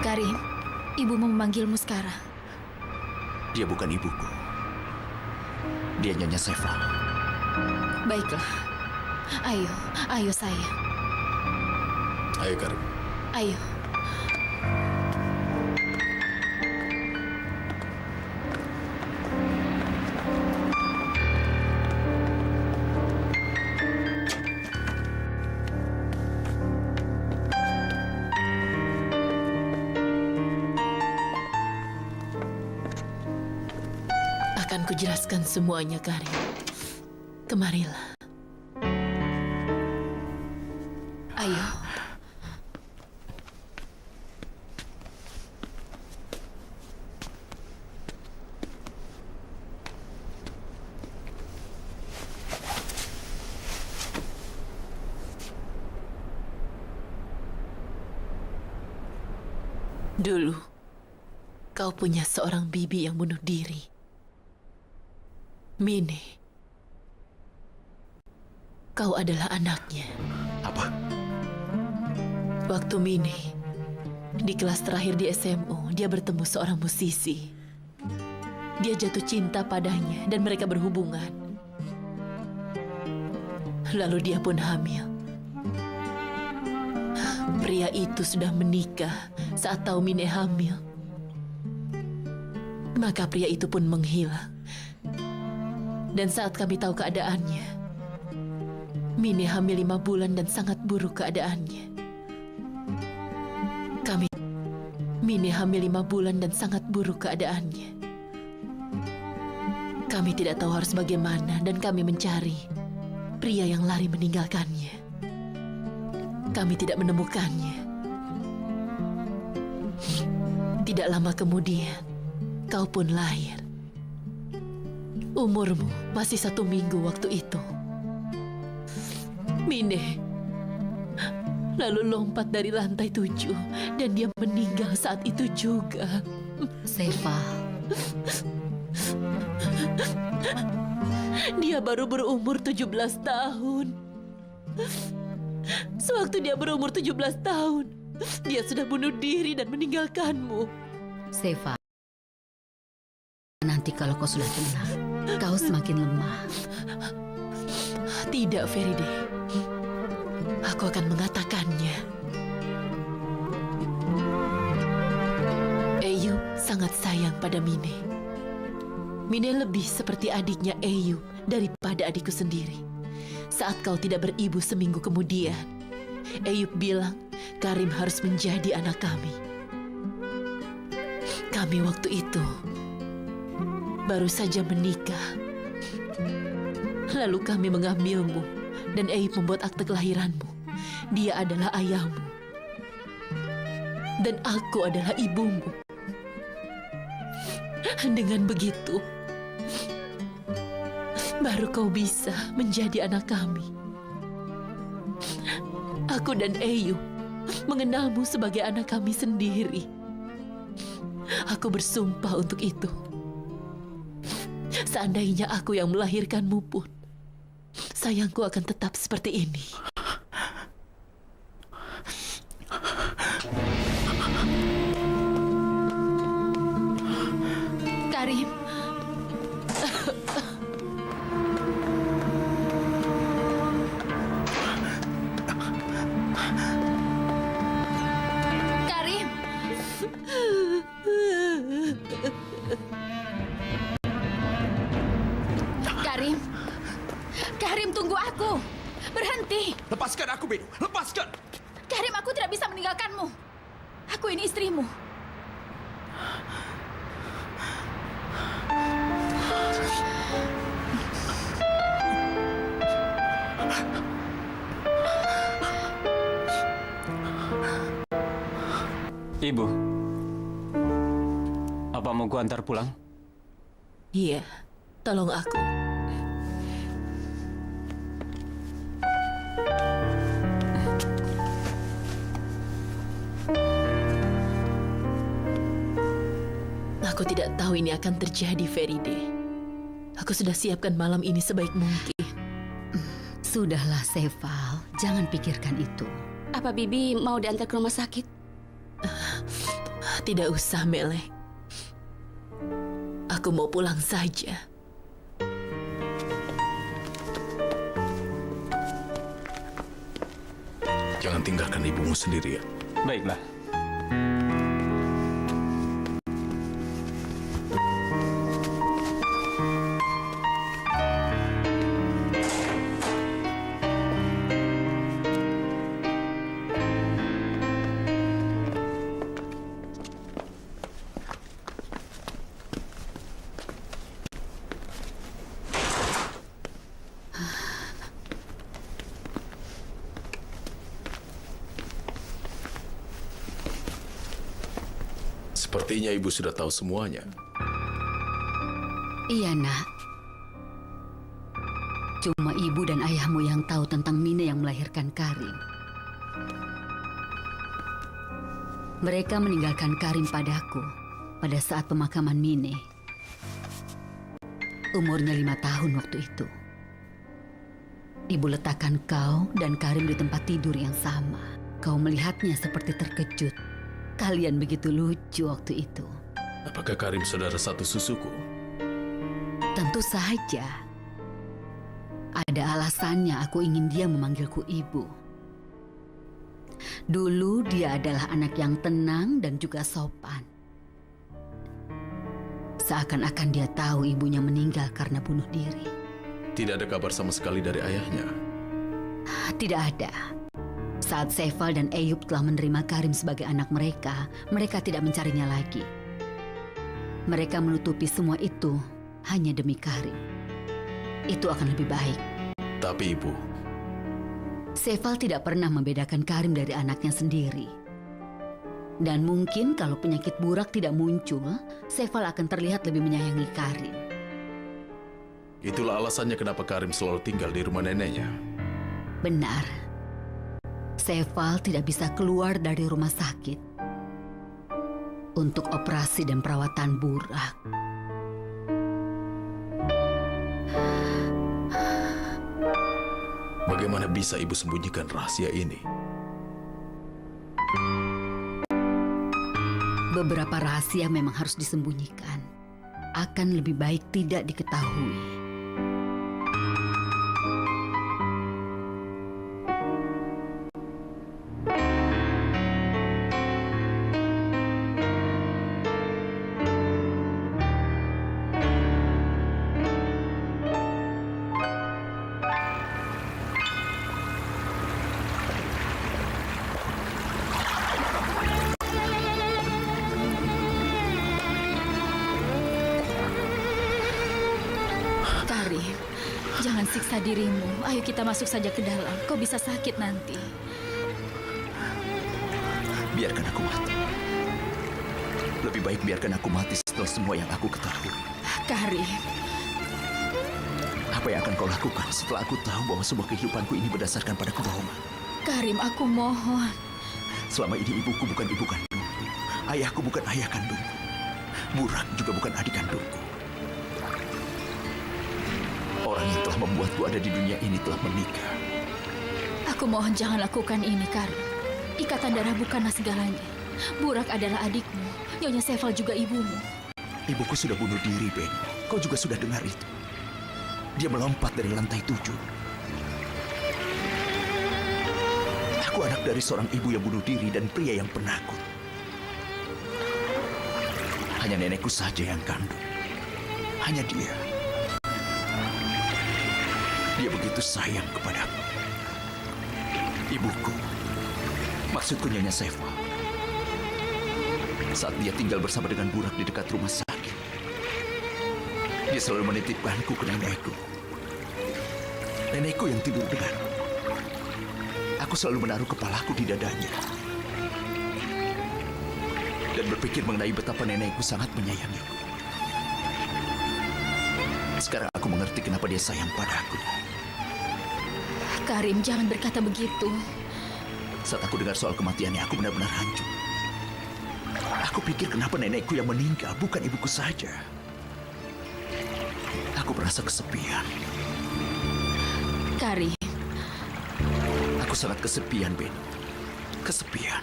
Karim, ibumu memanggilmu sekarang. Dia bukan ibuku. Dia Nyonya Seval. Baiklah. Ayo, ayo sayang. Ayo, Karim. Ayo. Akan kujelaskan semuanya, Karim. Kemarilah. Ayo. Dulu, kau punya seorang bibi yang bunuh diri. Mine, kau adalah anaknya. Apa? Waktu Mine di kelas terakhir di SMU, dia bertemu seorang musisi. Dia jatuh cinta padanya dan mereka berhubungan. Lalu dia pun hamil. Pria itu sudah menikah saat tahu Mine hamil. Maka pria itu pun menghilang. Dan saat kami tahu keadaannya, Mine hamil 5 bulan dan sangat buruk keadaannya. Mine hamil 5 bulan dan sangat buruk keadaannya. Kami tidak tahu harus bagaimana dan kami mencari pria yang lari meninggalkannya. Kami tidak menemukannya. Tidak lama kemudian, kau pun lahir. Umurmu masih 1 minggu waktu itu. Mine lalu lompat dari lantai 7 dan dia meninggal saat itu juga. Sefa. Dia baru berumur 17 tahun. Sewaktu dia berumur 17 tahun, dia sudah bunuh diri dan meninggalkanmu. Sefa, nanti kalau kau sudah tenang, kau semakin lemah. Tidak, Feride. Aku akan mengatakannya. Eyub sangat sayang pada Mine. Mine lebih seperti adiknya Eyub daripada adikku sendiri. Saat kau tidak beribu seminggu kemudian, Eyub bilang Karim harus menjadi anak kami. Kami waktu itu baru saja menikah. Lalu kami mengambilmu dan Eyub membuat akte kelahiranmu. Dia adalah ayahmu. Dan aku adalah ibumu. Dengan begitu, baru kau bisa menjadi anak kami. Aku dan Eyub mengenalmu sebagai anak kami sendiri. Aku bersumpah untuk itu. Seandainya aku yang melahirkanmu pun, sayangku akan tetap seperti ini. Karim. Karim. Karim. Karim, tunggu aku. Berhenti. Lepaskan aku, Bedu. Lepaskan. Karim, aku tidak bisa meninggalkanmu. Aku ini istrimu. Ibu, apa mau gua antar pulang? Iya, tolong aku. Aku tidak tahu ini akan terjadi, Feride. Aku sudah siapkan malam ini sebaik mungkin. Sudahlah, Seval. Jangan pikirkan itu. Apa Bibi mau diantar ke rumah sakit? Tidak usah, Melek. Aku mau pulang saja. Jangan tinggalkan ibumu sendirian. Baiklah. Sepertinya ibu sudah tahu semuanya. Iya, nak. Cuma ibu dan ayahmu yang tahu tentang Mine yang melahirkan Karim. Mereka meninggalkan Karim padaku pada saat pemakaman Mine. Umurnya 5 tahun waktu itu. Ibu letakkan kau dan Karim di tempat tidur yang sama. Kau melihatnya seperti terkejut. Kalian begitu lucu waktu itu. Apakah Karim saudara satu susuku? Tentu saja. Ada alasannya aku ingin dia memanggilku ibu. Dulu dia adalah anak yang tenang dan juga sopan. Seakan-akan dia tahu ibunya meninggal karena bunuh diri. Tidak ada kabar sama sekali dari ayahnya. Tidak ada. Saat Seval dan Eyüp telah menerima Karim sebagai anak mereka, mereka tidak mencarinya lagi. Mereka menutupi semua itu hanya demi Karim. Itu akan lebih baik. Tapi ibu, Seval tidak pernah membedakan Karim dari anaknya sendiri. Dan mungkin kalau penyakit burak tidak muncul, Seval akan terlihat lebih menyayangi Karim. itulah alasannya kenapa Karim selalu tinggal di rumah neneknya. Benar. Seval tidak bisa keluar dari rumah sakit untuk operasi dan perawatan burak. Bagaimana bisa ibu sembunyikan rahasia ini? Beberapa rahasia memang harus disembunyikan. Akan lebih baik tidak diketahui. Jangan siksa dirimu. Ayo kita masuk saja ke dalam. Kau bisa sakit nanti. Biarkan aku mati. Lebih baik biarkan aku mati setelah semua yang aku ketahui. Karim. Apa yang akan kau lakukan setelah aku tahu bahwa semua kehidupanku ini berdasarkan pada kebohongan? Karim, aku mohon. Selama ini ibuku bukan ibu kandungku. Ayahku bukan ayah kandungku. Burak juga bukan adik kandungku. Orang yang telah membuatku ada di dunia ini telah menikah. Aku mohon jangan lakukan ini, Karim. Ikatan darah bukanlah segalanya. Burak adalah adikmu. Nyonya Seval juga ibumu. Ibuku sudah bunuh diri, Ben. Kau juga sudah dengar itu. Dia melompat dari lantai 7. Aku anak dari seorang ibu yang bunuh diri dan pria yang penakut. Hanya nenekku saja yang kandung. Hanya dia. Dia begitu sayang kepadaku. Ibuku, maksudku Nyonya Seval. Saat dia tinggal bersama dengan Burak di dekat rumah sakit, dia selalu menitipkanku ke nenekku. Nenekku yang tidur denganku. Aku selalu menaruh kepalaku di dadanya. Dan berpikir mengenai betapa nenekku sangat menyayangiku. Sekarang aku mengerti kenapa dia sayang padaku. Karim, jangan berkata begitu. Saat aku dengar soal kematiannya, aku benar-benar hancur. Aku pikir kenapa nenekku yang meninggal, bukan ibuku saja. Aku merasa kesepian. Karim. Aku sangat kesepian, Ben. Kesepian.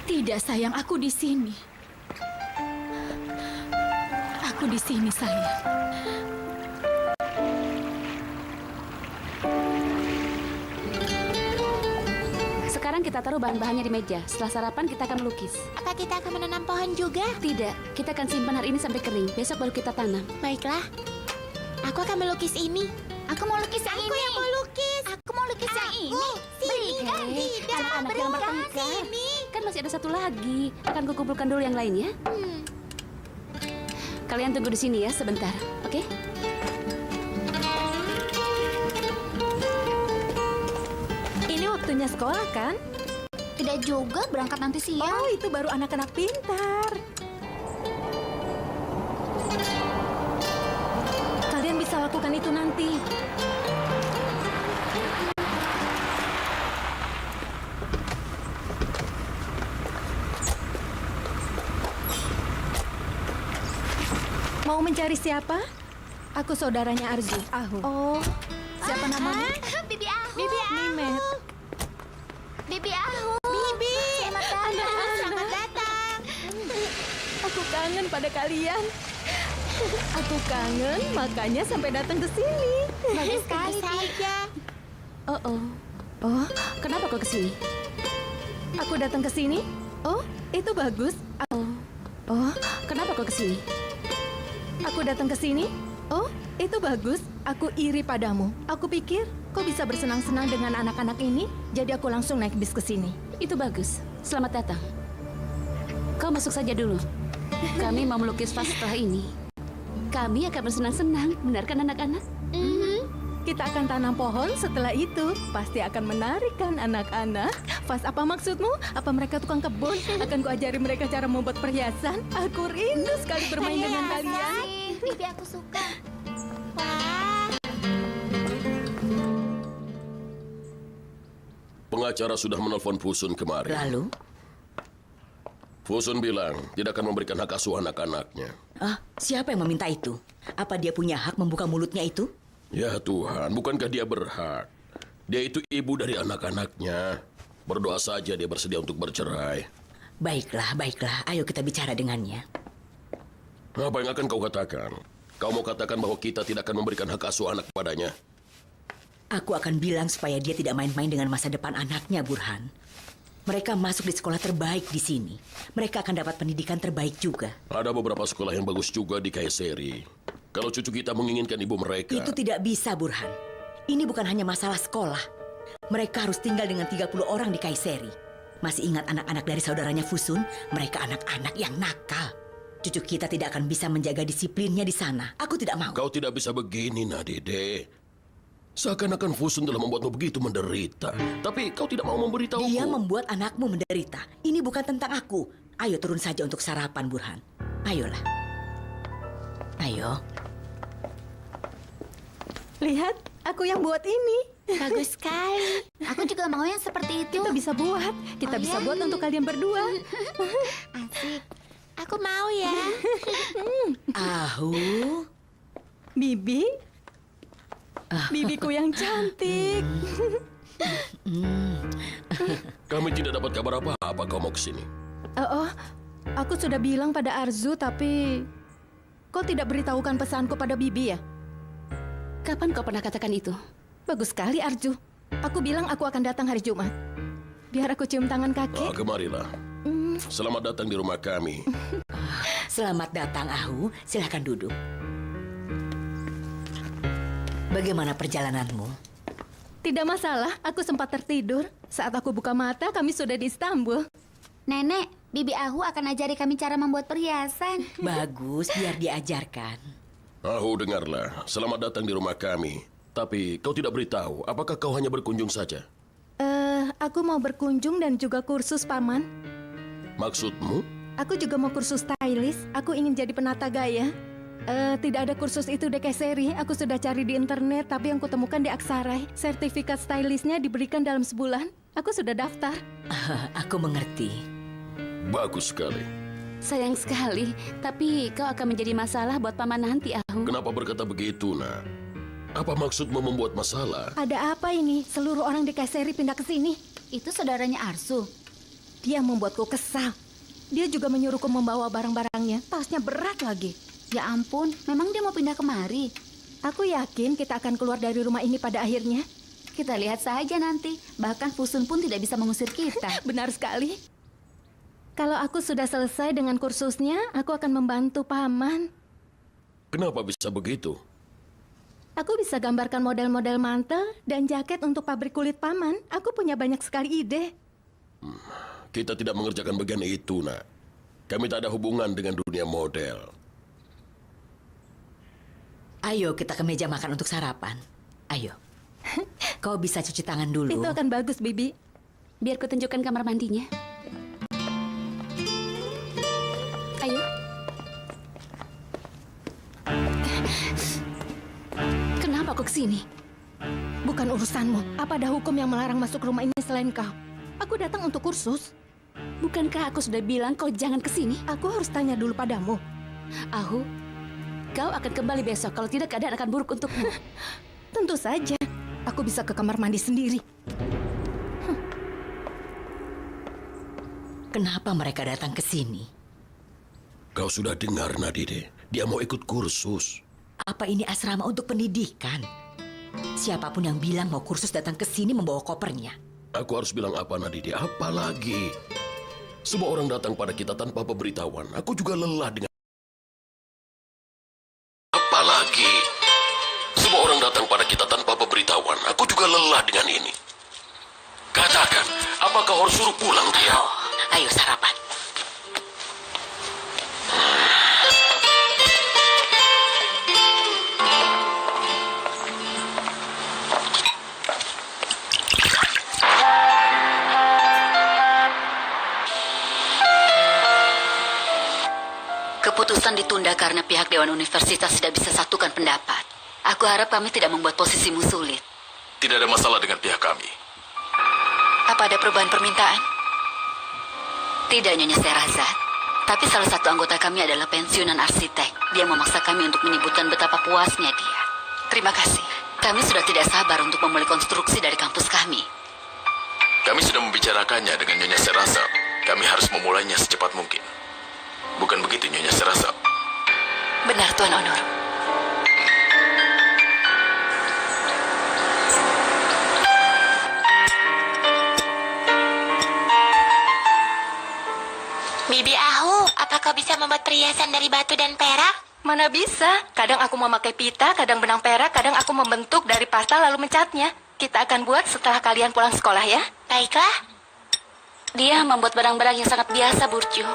Tidak, sayang. Aku di sini. Aku di sini, sayang. Sekarang kita taruh bahan-bahannya di meja. Setelah sarapan kita akan melukis. Apakah kita akan menanam pohon juga? Tidak, kita akan simpan hari ini sampai kering. Besok baru kita tanam. Baiklah. Aku akan melukis ini. Aku mau lukis yang Aku ini. yang mau lukis. Aku mau lukis yang ini. Sini kan tidak. Anak-anak yang bertengkar. Sini. Kan masih ada satu lagi. Akan kukumpulkan dulu yang lain ya. Kalian tunggu di sini ya sebentar, oke? Ini waktunya sekolah kan? Tidak juga berangkat nanti siang. Oh, itu baru anak-anak pintar. lakukan itu nanti. Mau mencari siapa? Aku saudaranya Arzu, Ahu. Oh, siapa namamu? Bibi Ahu. Nimet. Bibi Ahu. Bibi. Selamat datang. Selamat datang. Aku kangen pada kalian. Aku kangen, makanya sampai datang ke sini. Bagus sekali saja. Oh, kenapa kau kesini? Aku datang ke sini. Oh, itu bagus. Oh, kenapa kau kesini? Aku datang ke sini. Oh, itu bagus. Aku iri padamu. Aku pikir kau bisa bersenang-senang dengan anak-anak ini, jadi aku langsung naik bis ke sini. Itu bagus. Selamat datang. Kau masuk saja dulu. Kami mau melukis vas setelah ini. Kami akan bersenang-senang, benarkan anak-anak? Kita akan tanam pohon, setelah itu pasti akan menarikkan anak-anak. Vas, apa maksudmu? Apa mereka tukang kebun? Akan kuajari mereka cara membuat perhiasan. Aku rindu sekali bermain dengan kalian. Bibi, aku suka. Wah. Pengacara sudah menelpon Fusun kemarin. Lalu? Fusun bilang tidak akan memberikan hak asuh anak-anaknya. Siapa yang meminta itu? Apa dia punya hak membuka mulutnya itu? Ya Tuhan, bukankah dia berhak? Dia itu ibu dari anak-anaknya. Berdoa saja dia bersedia untuk bercerai. Baiklah, baiklah. Ayo kita bicara dengannya. Apa yang akan kau katakan? Kau mau katakan bahwa kita tidak akan memberikan hak asuh anak padanya? Aku akan bilang supaya dia tidak main-main dengan masa depan anaknya, Burhan. Mereka masuk di sekolah terbaik di sini. Mereka akan dapat pendidikan terbaik juga. Ada beberapa sekolah yang bagus juga di Kayseri. Kalau cucu kita menginginkan ibu mereka... Itu tidak bisa, Burhan. Ini bukan hanya masalah sekolah. Mereka harus tinggal dengan 30 orang di Kayseri. Masih ingat anak-anak dari saudaranya Fusun? Mereka anak-anak yang nakal. Cucu kita tidak akan bisa menjaga disiplinnya di sana. Aku tidak mau. Kau tidak bisa begini, Nadide. Seakan-akan Fusun telah membuatmu begitu menderita. Tapi kau tidak mau memberitahuku. Dia membuat anakmu menderita. Ini bukan tentang aku. Ayo turun saja untuk sarapan, Burhan. Ayolah. Ayo. Lihat, aku yang buat ini. Bagus sekali. Aku juga mau yang seperti itu. Kita bisa buat. Kita bisa buat untuk kalian berdua. Asik. Aku mau ya. Ahu. Bibi. Bibiku yang cantik. Kami tidak dapat kabar apa-apa kau mau kesini. Aku sudah bilang pada Arzu, tapi kau tidak beritahukan pesanku pada Bibi ya? Kapan kau pernah katakan itu? Bagus sekali, Arzu. Aku bilang aku akan datang hari Jumat. Biar aku cium tangan kaki. Kemarilah. Selamat datang di rumah kami. Selamat datang, Ahu. Silakan duduk. Bagaimana perjalananmu? Tidak masalah, aku sempat tertidur. Saat aku buka mata, kami sudah di Istanbul. Nenek, Bibi Ahu akan ajari kami cara membuat perhiasan. Bagus, biar diajarkan. Ahu, dengarlah. Selamat datang di rumah kami. Tapi kau tidak beritahu, apakah kau hanya berkunjung saja? Aku mau berkunjung dan juga kursus, Paman. Maksudmu? Aku juga mau kursus stylist. Aku ingin jadi penata gaya. Tidak ada kursus itu di Kayseri. Aku sudah cari di internet, tapi yang kutemukan di Aksaray. Sertifikat stylistnya diberikan dalam sebulan. Aku sudah daftar. Aku mengerti. Bagus sekali. Sayang sekali, tapi kau akan menjadi masalah buat paman nanti, Ahu. Kenapa berkata begitu, Nak? Apa maksudmu membuat masalah? Ada apa ini? Seluruh orang di Kayseri pindah ke sini. Itu saudaranya Arsu. Dia membuatku kesal. Dia juga menyuruhku membawa barang-barangnya. Tasnya berat lagi. Ya ampun, memang dia mau pindah kemari? Aku yakin kita akan keluar dari rumah ini pada akhirnya. Kita lihat saja nanti. Bahkan Fusun pun tidak bisa mengusir kita. Benar sekali. Kalau aku sudah selesai dengan kursusnya, aku akan membantu Paman. Kenapa bisa begitu? Aku bisa gambarkan model-model mantel dan jaket untuk pabrik kulit Paman. Aku punya banyak sekali ide. Kita tidak mengerjakan bagian itu, Nak. Kami tak ada hubungan dengan dunia model. Ayo kita ke meja makan untuk sarapan. Ayo. Kau bisa cuci tangan dulu. Itu akan bagus, Bibi. Biar ku tunjukkan kamar mandinya. Ayo. bawa aku ke sini? Bukan urusanmu. Apa ada hukum yang melarang masuk rumah ini selain kau? Aku datang untuk kursus. Bukankah aku sudah bilang kau jangan ke sini? Aku harus tanya dulu padamu. Ahu, kau akan kembali besok. Kalau tidak, keadaan akan buruk untukmu. Tentu saja. Aku bisa ke kamar mandi sendiri. Kenapa mereka datang ke sini? Kau sudah dengar, Nadide. Dia mau ikut kursus. Apa ini asrama untuk pendidikan? Siapapun yang bilang mau kursus datang ke sini membawa kopernya. Aku harus bilang apa, Nadide? Apa lagi? Semua orang datang pada kita tanpa pemberitahuan. Aku juga lelah dengan... Apa lagi? Semua orang datang pada kita tanpa pemberitahuan. Aku juga lelah dengan ini. Katakan, apakah harus suruh pulang dia? Ayo sarapan. Keputusan ditunda karena pihak Dewan Universitas tidak bisa satukan pendapat. Aku harap kami tidak membuat posisimu sulit. Tidak ada masalah dengan pihak kami. Apa ada perubahan permintaan? Tidak, Nyonya Sherazad. Tapi salah satu anggota kami adalah pensiunan arsitek. Dia memaksa kami untuk menyebutkan betapa puasnya dia. Terima kasih. Kami sudah tidak sabar untuk memulai konstruksi dari kampus kami. Kami sudah membicarakannya dengan Nyonya Sherazad. Kami harus memulainya secepat mungkin. Bukan begitu, Nyonya Sherazad? Benar, Tuan Onur. Bibi Ahu, apa kau bisa membuat perhiasan dari batu dan perak? Mana bisa? Kadang aku memakai pita, kadang benang perak, kadang aku membentuk dari pasta lalu mencatnya. Kita akan buat setelah kalian pulang sekolah ya. Baiklah. Dia membuat barang-barang yang sangat biasa, Burcu.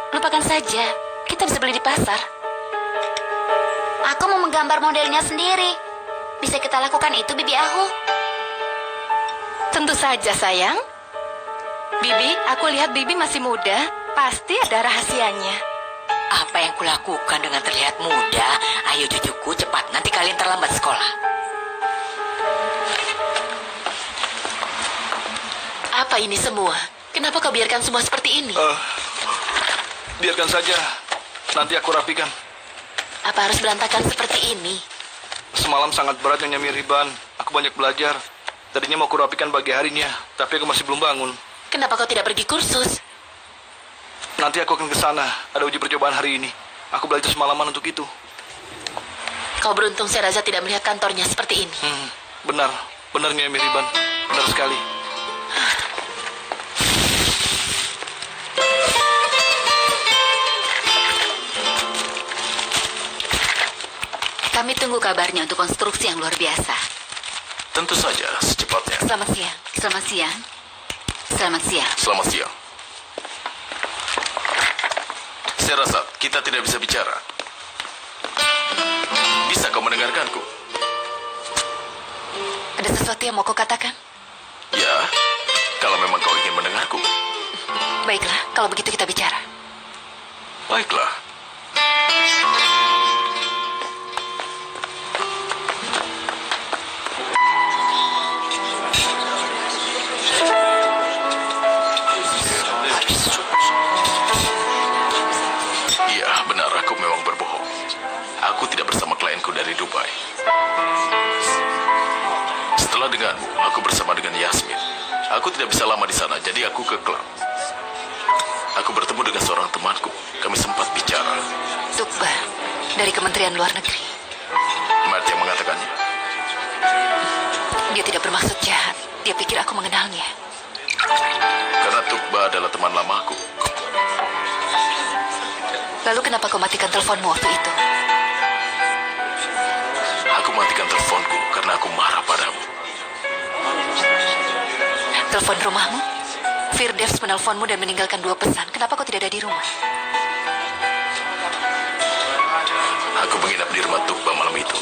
Lupakan saja, kita bisa beli di pasar. Aku mau menggambar modelnya sendiri. Bisa kita lakukan itu, Bibi Ahu? Tentu saja, sayang. Bibi, aku lihat Bibi masih muda. Pasti ada rahasianya. Apa yang kulakukan dengan terlihat muda? Ayo cucuku, cepat. Nanti kalian terlambat sekolah. Apa ini semua? Kenapa kau biarkan semua seperti ini? Biarkan saja. Nanti aku rapikan. Apa harus berantakan seperti ini? Semalam sangat berat Nyonya Miriban. Aku banyak belajar. Tadinya mau aku rapikan pagi harinya, tapi aku masih belum bangun. Kenapa kau tidak pergi kursus? Nanti aku akan ke sana. Ada uji percobaan hari ini. Aku belajar semalaman untuk itu. Kau beruntung Sherazad tidak melihat kantornya seperti ini. Benar. Benar Nyonya Miriban. Benar sekali. Kami tunggu kabarnya untuk konstruksi yang luar biasa. Tentu saja, secepatnya. Selamat siang. Selamat siang. Selamat siang. Selamat siang. Sherazad, kita tidak bisa bicara. Bisa kau mendengarkanku? Ada sesuatu yang mau kau katakan? Ya, kalau memang kau ingin mendengarku. Baiklah, kalau begitu kita bicara. Baiklah. Iya, benar, aku memang berbohong. Aku tidak bersama klienku dari Dubai. Setelah denganmu, aku bersama dengan Yasmin. Aku tidak bisa lama di sana, jadi aku ke klub. Aku bertemu dengan seorang temanku. Kami sempat bicara. Tukba, dari Kementerian Luar Negeri. Matt yang mengatakannya. Dia tidak bermaksud jahat. Dia pikir aku mengenalnya. Karena Tukba adalah teman lamaku. Lalu kenapa kau matikan teleponmu waktu itu? Aku matikan teleponku karena aku marah padamu. Telepon rumahmu? Firdevs menelponmu dan meninggalkan 2 pesan. Kenapa kau tidak ada di rumah? Aku menginap di rumah Tukba malam itu.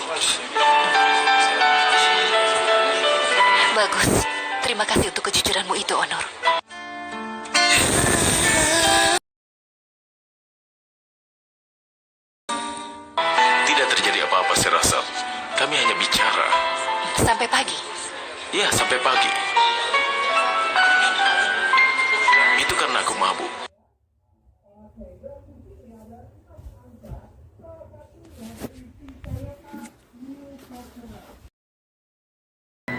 Bagus. Terima kasih untuk kejujuranmu itu, Onur. Tidak terjadi apa-apa, Sherazad. Kami hanya bicara. sampai pagi? Ya, sampai pagi. Itu karena aku mabuk.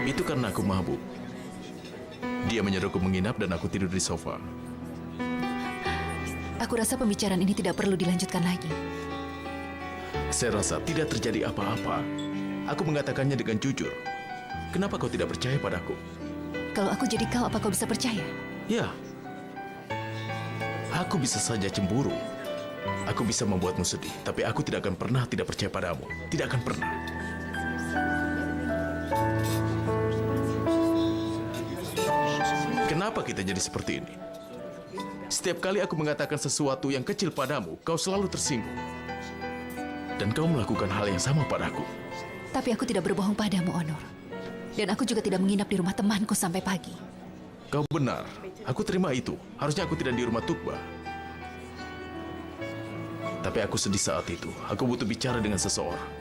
Itu karena aku mabuk. Dia menyuruhku menginap dan aku tidur di sofa. Aku rasa pembicaraan ini tidak perlu dilanjutkan lagi. Saya rasa tidak terjadi apa-apa. Aku mengatakannya dengan jujur. Kenapa kau tidak percaya padaku? Kalau aku jadi kau, apa kau bisa percaya? Ya. Aku bisa saja cemburu. Aku bisa membuatmu sedih, tapi aku tidak akan pernah tidak percaya padamu. Tidak akan pernah. Kenapa kita jadi seperti ini? Setiap kali aku mengatakan sesuatu yang kecil padamu, kau selalu tersinggung. Dan kau melakukan hal yang sama padaku. Tapi aku tidak berbohong padamu, Onur. Dan aku juga tidak menginap di rumah temanku sampai pagi. Kau benar. Aku terima itu. Harusnya aku tidak di rumah Tukba. Tapi aku sedih saat itu. Aku butuh bicara dengan seseorang.